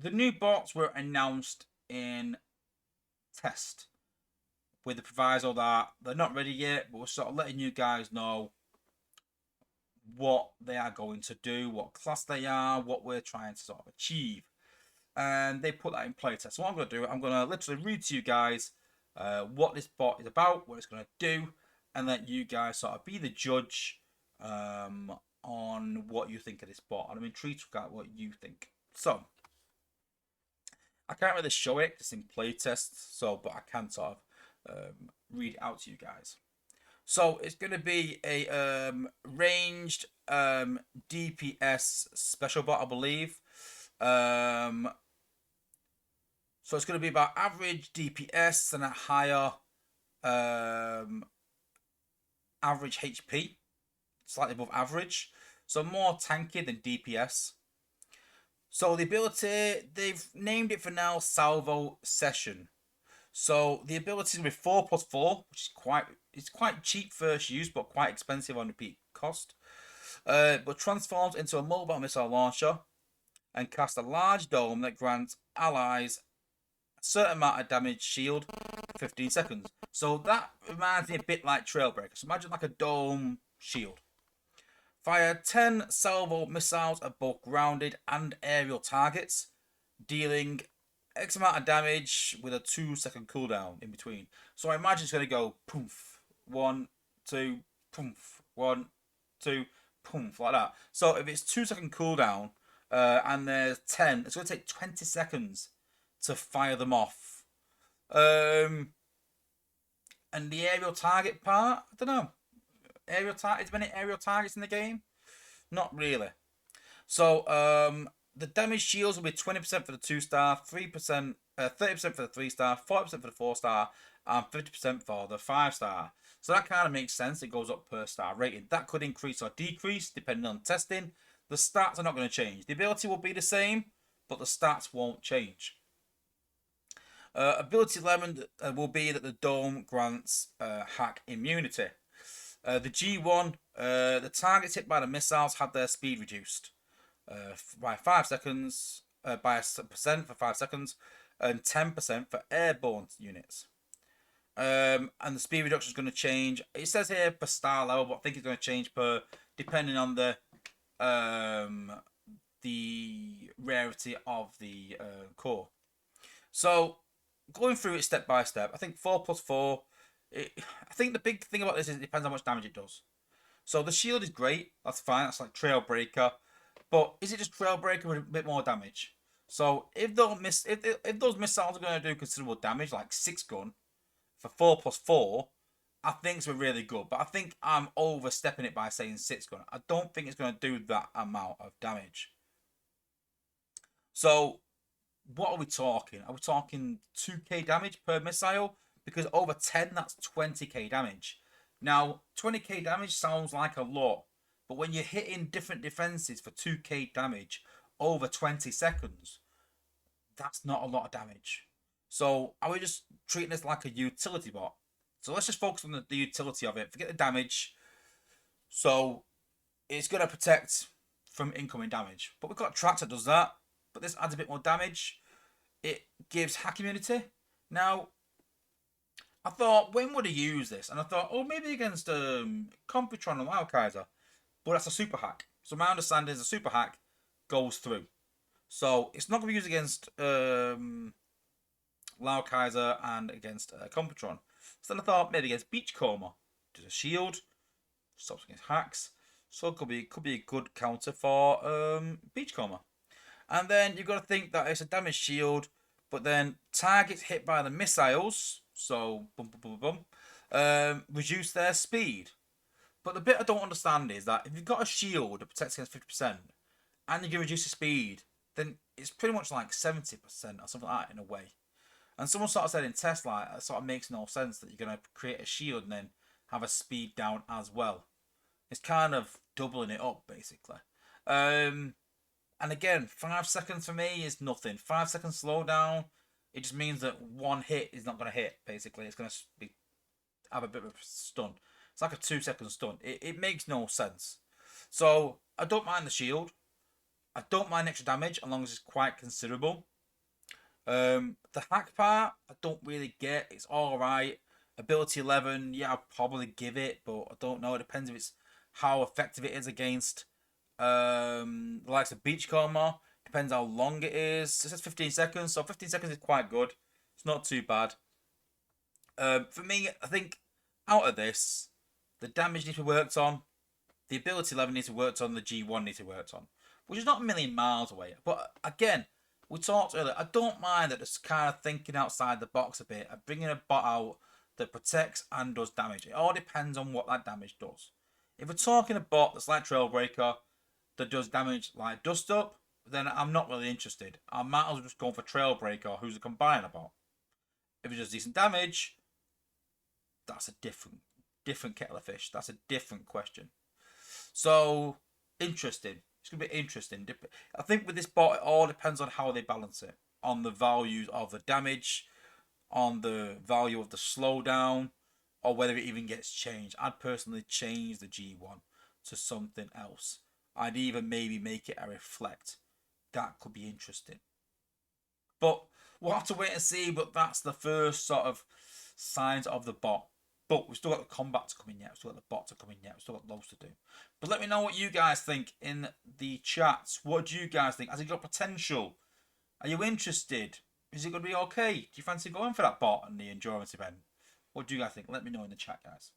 the new bots were announced in test with the proviso that they're not ready yet, but we're sort of letting you guys know what they are going to do, what class they are, what we're trying to sort of achieve. And they put that in playtest. So what I'm going to do, I'm going to literally read to you guys what this bot is about, what it's going to do, and let you guys sort of be the judge on what you think of this bot. And I'm intrigued to get what you think. So, I can't really show it because it's in playtest, so but I can sort of read it out to you guys. So it's going to be a ranged DPS special bot, I believe. So it's going to be about average DPS and a higher average HP, slightly above average. So more tanky than DPS. So the ability, they've named it for now Salvo Session. So the ability is with 4+4, which is quite cheap first use, but quite expensive on repeat cost. But transforms into a mobile missile launcher and casts a large dome that grants allies a certain amount of damage shield for 15 seconds. So that reminds me a bit like Trailbreaker. So imagine like a dome shield. Fire 10 salvo missiles at both grounded and aerial targets, dealing X amount of damage with a 2-second cooldown in between. So I imagine it's going to go poof, 1, 2, poof, 1, 2, poof, like that. So if it's 2-second cooldown and there's 10, it's going to take 20 seconds to fire them off. And the aerial target part, I don't know. Is many aerial targets in the game? Not really. So the damage shields will be 20% for the 2-star, 3%, 30% for the 3-star, 40% for the 4-star, and 50% for the 5-star. So that kind of makes sense. It goes up per star rating. That could increase or decrease depending on testing. The stats are not going to change. The ability will be the same, but the stats won't change. Ability 11 will be that the dome grants hack immunity. The G1, the targets hit by the missiles have their speed reduced by 5 seconds, by a percent for 5 seconds, and 10% for airborne units. And the speed reduction is going to change. It says here per star level, but I think it's going to change per depending on the rarity of the core. So going through it step by step, I think 4+4. I think the big thing about this is it depends how much damage it does. So the shield is great. That's fine. That's like Trailbreaker. But is it just Trailbreaker with a bit more damage? So if those missiles are going to do considerable damage, like 6-gun for 4+4, I think it's really good. But I think I'm overstepping it by saying 6-gun. I don't think it's going to do that amount of damage. So what are we talking? Are we talking 2k damage per missile? Because over 10, that's 20k damage. Now, 20k damage sounds like a lot, but when you're hitting different defenses for 2k damage over 20 seconds, that's not a lot of damage. So, are we just treating this like a utility bot? So, let's just focus on the utility of it. Forget the damage. So, it's going to protect from incoming damage. But we've got a tractor that does that, but this adds a bit more damage. It gives hack immunity. Now, I thought, when would he use this? And I thought, oh, maybe against Computron and Wildkaiser. But that's a super hack. So my understanding is a super hack goes through. So it's not going to be used against Wildkaiser and against Computron. So then I thought, maybe against Beachcomber. Does a shield. Stops against hacks. So it could be a good counter for Beachcomber. And then you've got to think that it's a damage shield. But then targets hit by the missiles, so reduce their speed. But the bit I don't understand is that if you've got a shield that protects against 50% and you can reduce the speed, then it's pretty much like 70% or something like that in a way. And someone sort of said in test, like, that sort of makes no sense that you're going to create a shield and then have a speed down as well. It's kind of doubling it up, basically. And again, 5 seconds for me is nothing. 5 seconds slowdown, it just means that one hit is not going to hit, basically. It's going to have a bit of a stun. It's like a 2-second stun. It makes no sense. So, I don't mind the shield. I don't mind extra damage as long as it's quite considerable. The hack part, I don't really get. It's all right. Ability 11, yeah, I'll probably give it, but I don't know. It depends if it's how effective it is against the likes of Beachcomber. Depends how long it is. It says 15 seconds, so 15 seconds is quite good. It's not too bad. For me, I think out of this, the damage needs to be worked on. The ability 11 needs to be worked on. The G1 needs to be worked on, which is not a million miles away. But again, we talked earlier. I don't mind that it's kind of thinking outside the box a bit and bringing a bot out that protects and does damage. It all depends on what that damage does. If we're talking a bot that's like Trailbreaker that does damage like Dust Up, then I'm not really interested. I might as well just go for Trailbreaker, who's a combiner bot. If it does decent damage, that's a different kettle of fish. That's a different question. So interesting. It's gonna be interesting. I think with this bot, it all depends on how they balance it, on the values of the damage, on the value of the slowdown, or whether it even gets changed. I'd personally change the G1 to something else. I'd even maybe make it a reflect. That could be interesting. But we'll have to wait and see. But that's the first sort of signs of the bot. But we've still got the combat to come in yet. We've still got the bot to come in yet. We've still got loads to do. But let me know what you guys think in the chats. What do you guys think? Has it got potential? Are you interested? Is it going to be okay? Do you fancy going for that bot and the endurance event? What do you guys think? Let me know in the chat, guys.